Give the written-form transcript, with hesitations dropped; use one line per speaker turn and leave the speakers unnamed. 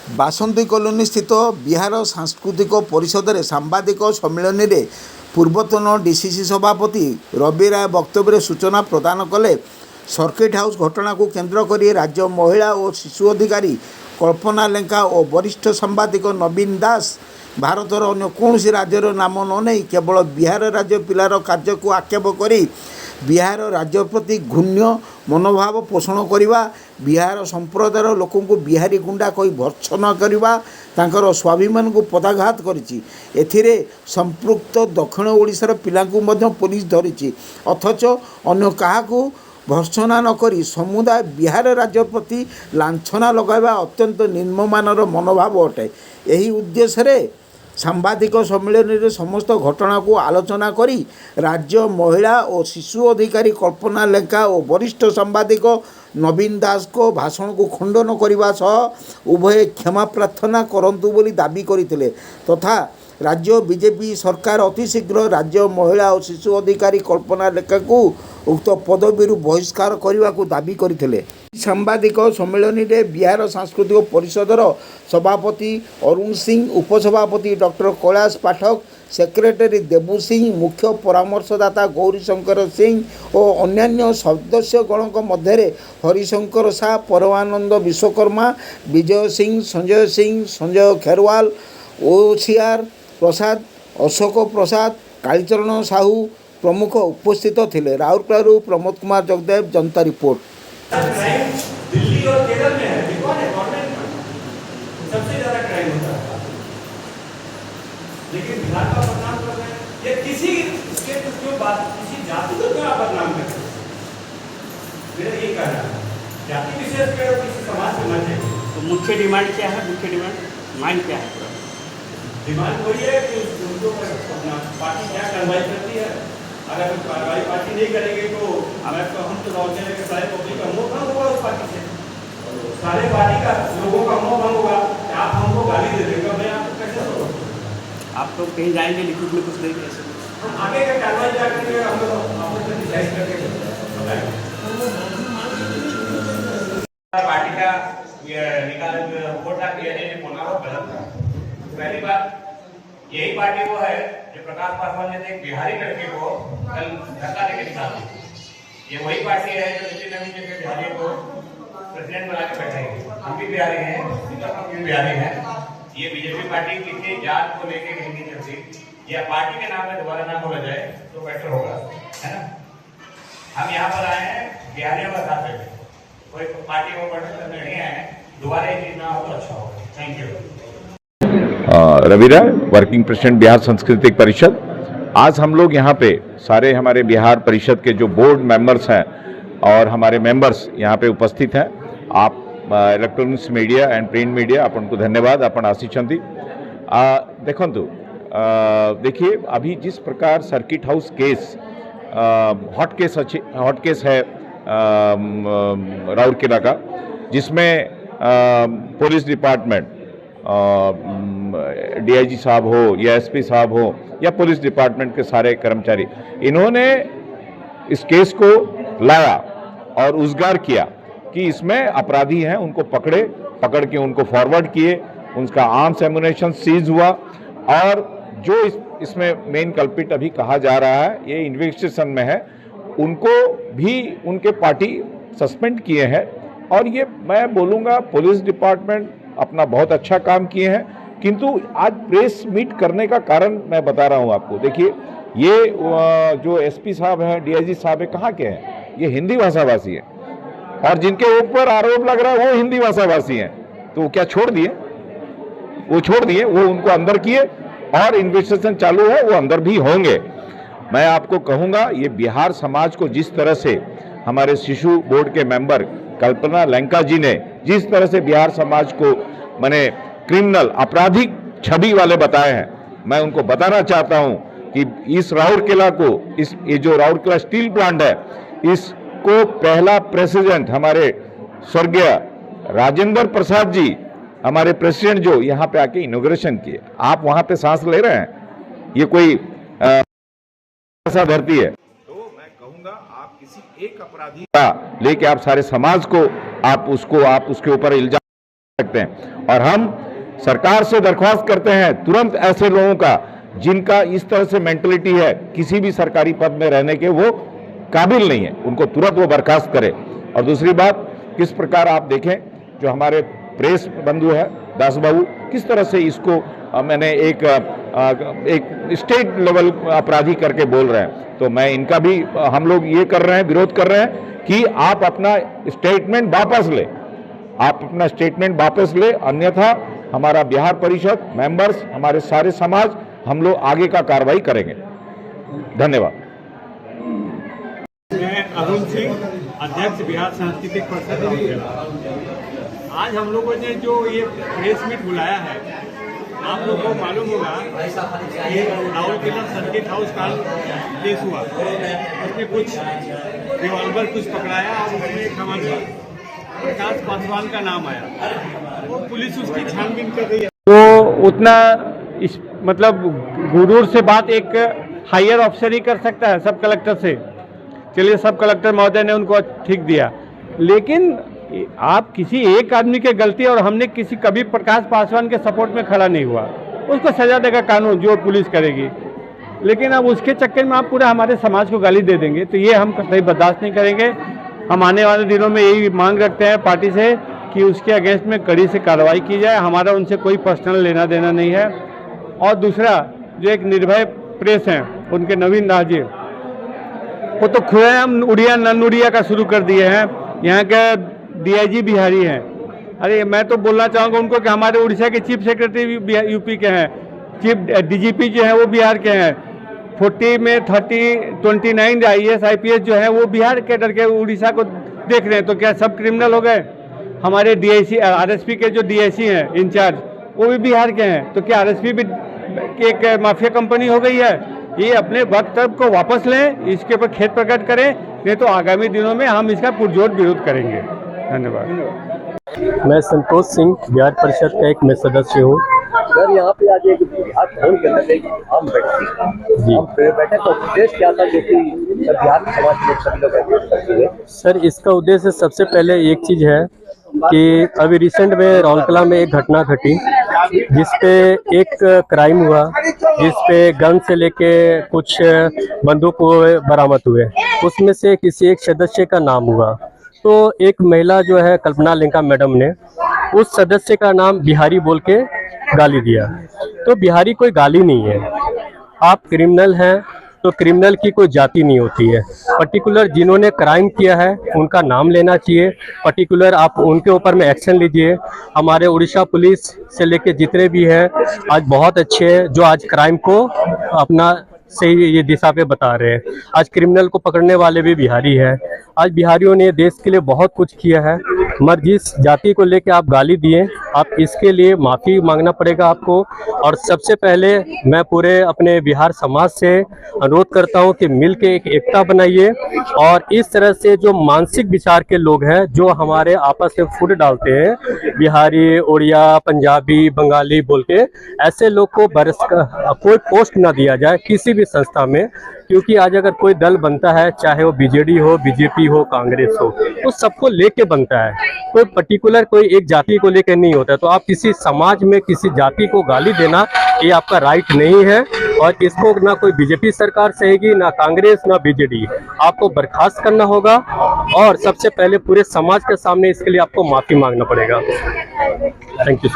बासंती colony स्थित बिहार सांस्कृतिक परिषद में सांबादिक सम्मेलन में पूर्वतन डीसीसी सभापति रवि राय वक्तव्य सूचना प्रदान कले। सर्किट हाउस घटना को केन्द्र कर राज्य महिला और शिशु अधिकारी कल्पना लेंका और वरिष्ठ सांबादिक नवीन दास भारतर अन्य कौन राज्यर नाम न नहीं केवल बिहार राज्य पिलार कार्य को आक्षेप करी बिहार राज्य प्रति घृण्य मनोभाव पोषण करवा, बिहार संप्रदायर लोकों को बिहारी गुंडा कही भर्त्सना करवा तांकर स्वाभिमान को पदाघात करिछि। एथिरे संपृक्त दक्षिण ओडिशार पिलांकु मध्य पुलिस धरिछि, अथच अन्य काहाकू भर्त्सना न करी समुदाय बिहार राज्य प्रति लांछना लगाइबा अत्यंत निम्नमानर मनोभाव अटे। एही उद्देश्य सांबादिक सम्मेलन में समस्त घटना को आलोचना करी राज्य महिला और शिशु अधिकारी कल्पना लेंका और वरिष्ठ सांबादिक नवीन दास को भाषण को खंडन करने सह उभय क्षमा प्रार्थना करंतु बोली दाबी करथिले तथा राज्य बीजेपी सरकार अतिशीघ्र राज्य महिला और शिशु अधिकारी कल्पना लेखा को उक्त पदवी बहिष्कार करने को दाबी करथिले। सांबादिक सम्मेलन में बिहार सांस्कृतिक परिषदर सभापति अरुण सिंह, उपसभापति डॉक्टर कैलाश पाठक, सेक्रेटरी देबू सिंह, मुख्य परामर्शदाता गौरीशंकर सिंह और अन्यान्य सदस्यगणों मध्य हरिशंकर शाह, परमानंद विश्वकर्मा, विजय सिंह, संजय खेरवाल, ओसीआर प्रसाद, अशोक प्रसाद, कालीचरण साहू प्रमुख उपस्थित थे। राउरकेला प्रमोद कुमार जगदेव, जनता रिपोर्ट।
दिल्ली और केरल में है, गवर्नमेंट सबसे ज्यादा क्राइम होता है, लेकिन बिहार का बदनाम कर रहे हैं। ये किसी स्टेट को क्यों बात, किसी जाति को क्यों आप बदनाम करते हैं? मेरा ये कहना है, जाति विशेष पे किसी समाज में मत जाइए।
तो मुख्य डिमांड क्या है? मुख्य डिमांड क्या है?
डिमांड वही है कि उनको अपना पार्टी क्या कार्रवाई करती है। अगर कार्रवाई पार्टी नहीं करेगी तो हम तो राउरकेला के सारे पब्लिक का मोह भंग होगा, उस पार्टी से सारे पार्टी का लोगों का मोह भंग होगा। आप हमको गाली दे देगा, मैं आपको कैसे सोचूं?
आप तो कहीं जाएंगे लिखित में कुछ नहीं कह सकते।
हम आगे का कार्रवाई जाकर हम लोग आपस में डिसाइड करके बताएंगे। पार्टी का निकाले वोट गलत था। पहली बात, यही पार्टी वो है जो प्रकाश पासवान जैसे एक बिहारी लड़के को कल धक्का देके निकाला। ये वही पार्टी है जो नितिन नवीन जैसे बिहारी को प्रेसिडेंट बना के बैठेगी। हम भी बिहारी हैं, हम भी बिहारी हैं। ये बीजेपी पार्टी किसी जात को लेके कहीं नहीं चलती। या पार्टी के नाम में दोबारा ना बोला जाए तो बेटर होगा, है ना। हम यहाँ पर आए हैं बिहारियों का साथ देते, कोई पार्टी को पढ़ने नहीं आए हैं। दोबारा ये चीज ना हो तो अच्छा होगा। Thank you.
Ravi Rai, working president Bihar Sanskritik Parishad. आज हम लोग यहाँ पे सारे हमारे बिहार परिषद के जो बोर्ड मेंबर्स हैं और हमारे मेंबर्स यहाँ पे उपस्थित हैं। आप electronics media and print media आपन को धन्यवाद, आपन आसीचंती। देखिए अभी जिस प्रकार circuit house case hot case है राउरकेला का, जिसमें पुलिस डिपार्टमेंट डीआईजी साहब हो या एसपी साहब हो या पुलिस डिपार्टमेंट के सारे कर्मचारी, इन्होंने इस केस को लाया और उजागर किया कि इसमें अपराधी हैं, उनको पकड़ के उनको फॉरवर्ड किए, उनका आर्म्स एम्युनिशन सीज हुआ और जो इसमें मेन कल्पिट अभी कहा जा रहा है, ये इन्वेस्टिगेशन में है, उनको भी उनके पार्टी सस्पेंड किए हैं। और ये मैं बोलूँगा पुलिस डिपार्टमेंट अपना बहुत अच्छा काम किए हैं, किंतु आज प्रेस मीट करने का कारण मैं बता रहा हूं आपको। देखिए ये जो एसपी साहब हैं, डीआईजी साहब हैं, कहाँ के हैं? ये हिंदी भाषाभाषी हैं और जिनके ऊपर आरोप लग रहा है वो हिंदी भाषाभाषी हैं। तो क्या छोड़ दिए? वो छोड़ दिए, वो उनको अंदर किए और इन्वेस्टिगेशन चालू है, वो अंदर भी होंगे। मैं आपको कहूँगा ये बिहार समाज को जिस तरह से हमारे शिशु बोर्ड के मेंबर कल्पना लेंका जी ने जिस तरह से बिहार समाज को मैंने क्रिमिनल आपराधिक छवि वाले बताए हैं, मैं उनको बताना चाहता हूं कि इस राउरकेला को, ये जो राउरकेला स्टील प्लांट है, इसको पहला प्रेसिडेंट हमारे स्वर्गीय राजेंद्र प्रसाद जी, हमारे प्रेसिडेंट जो यहाँ पे आके इनॉग्रेशन किए। आप वहां पे सांस ले रहे हैं, ये कोई ऐसा धरती है? आप किसी एक अपराधी का लेके आप सारे समाज को आप उसके ऊपर इल्जाम सकते हैं। और हम सरकार से दरख्वास्त करते हैं तुरंत ऐसे लोगों का जिनका इस तरह से मेंटलिटी है, किसी भी सरकारी पद में रहने के वो काबिल नहीं है, उनको तुरंत वो बर्खास्त करे। और दूसरी बात, किस प्रकार आप देखें जो हमारे प्रेस बंधु है दास बाबू, किस तरह से इसको मैंने एक स्टेट लेवल अपराधी करके बोल रहे हैं। तो मैं इनका भी हम लोग ये कर रहे हैं, विरोध कर रहे हैं कि आप अपना स्टेटमेंट वापस ले, आप अपना स्टेटमेंट वापस ले, अन्यथा हमारा बिहार परिषद मेंबर्स, हमारे सारे समाज, हम लोग आगे का कार्रवाई करेंगे। धन्यवाद।
मैं अरुण सिंह, अध्यक्ष बिहार सांस्कृतिक परिषद राउरकेला। आज हम लोगों ने जो ये प्रेस मीट बुलाया है, आप लोगों को मालूम होगा कि राउरकेला सर्किट हाउस का केस हुआ, उसमें कुछ रिवॉल्वर कुछ पकड़ाया और उसमें एक हमारे प्रकाश पासवान का नाम आया, वो पुलिस उसकी छानबीन कर रही है।
तो उतना इस मतलब गुरूर से बात एक हायर ऑफिसर ही कर सकता है, सब कलेक्टर से। चलिए, सब कलेक्टर महोदय ने उनको ठीक दिया, लेकिन आप किसी एक आदमी की गलती, और हमने कभी प्रकाश पासवान के सपोर्ट में खड़ा नहीं हुआ, उसको सजा देगा कानून, जो पुलिस करेगी। लेकिन अब उसके चक्कर में आप पूरा हमारे समाज को गाली दे देंगे, तो ये हम कतई बर्दाश्त नहीं करेंगे। हम आने वाले दिनों में यही मांग रखते हैं पार्टी से कि उसके अगेंस्ट में कड़ी से कार्रवाई की जाए। हमारा उनसे कोई पर्सनल लेना देना नहीं है। और दूसरा, जो एक निर्भय प्रेस हैं, उनके नवीन दास जी, वो तो खुलेआम उड़िया नन उड़िया का शुरू कर दिए हैं। यहाँ के डीआईजी बिहारी हैं। अरे मैं तो बोलना चाहूँगा उनको कि हमारे उड़ीसा के चीफ सेक्रेटरी यूपी के हैं, चीफ डीजीपी जो हैं वो बिहार के हैं, 40 में 29 IAS IPS जो है वो बिहार के डर के उड़ीसा को देख रहे हैं। तो क्या सब क्रिमिनल हो गए? हमारे DIC RSP के जो DIC हैं इंचार्ज, वो भी बिहार के हैं। तो क्या RSP भी एक माफिया कंपनी हो गई है? ये अपने वक्तव्य को वापस लें, इसके ऊपर खेद प्रकट करें, नहीं तो आगामी दिनों में हम इसका पुरजोर विरोध करेंगे। धन्यवाद।
मैं संतोष सिंह, बिहार परिषद का एक मैं सदस्य हूँ।
सर, यहाँ पे आज एक बिहार भवन के अंदर एक आम बैठक का उद्देश्य क्या था, जो कि बिहार समाज के सभी लोग करते हैं?
सर, इसका उद्देश्य सबसे पहले एक चीज़ है कि अभी रिसेंट में राउरकेला में एक घटना घटी, जिसपे एक क्राइम हुआ, जिसपे गन से लेके कुछ बंदूक बरामद हुए। उसमें से किसी एक सदस्य का नाम हुआ, तो एक महिला जो है कल्पना लिंका मैडम ने उस सदस्य का नाम बिहारी बोल के गाली दिया। तो बिहारी कोई गाली नहीं है। आप क्रिमिनल हैं तो क्रिमिनल की कोई जाति नहीं होती है। पर्टिकुलर जिन्होंने क्राइम किया है उनका नाम लेना चाहिए, पर्टिकुलर आप उनके ऊपर में एक्शन लीजिए। हमारे उड़ीसा पुलिस से लेके जितने भी हैं आज बहुत अच्छे हैं, जो आज क्राइम को अपना सही ये दिशा पे बता रहे हैं। आज क्रिमिनल को पकड़ने वाले भी बिहारी हैं। आज बिहारियों ने देश के लिए बहुत कुछ किया है, मगर जिस जाति को लेके आप गाली दिए, आप इसके लिए माफ़ी मांगना पड़ेगा आपको। और सबसे पहले मैं पूरे अपने बिहार समाज से अनुरोध करता हूं कि मिल के एक एकता बनाइए, और इस तरह से जो मानसिक विचार के लोग हैं, जो हमारे आपस में फूट डालते हैं, बिहारी, उड़िया, पंजाबी, बंगाली बोल के, ऐसे लोग को कोई पोस्ट ना दिया जाए किसी भी संस्था में। क्योंकि आज अगर कोई दल बनता है, चाहे वो बीजेडी हो, बीजेपी हो, कांग्रेस हो, तो सबको लेके बनता है, कोई पर्टिकुलर कोई एक जाति को लेकर नहीं होता। तो आप किसी समाज में किसी जाति को गाली देना, ये आपका राइट नहीं है, और इसको ना कोई बीजेपी सरकार सहेगी, ना कांग्रेस, ना बीजेडी। आपको बर्खास्त करना होगा, और सबसे पहले पूरे समाज के सामने इसके लिए आपको माफी मांगना पड़ेगा। Thank you.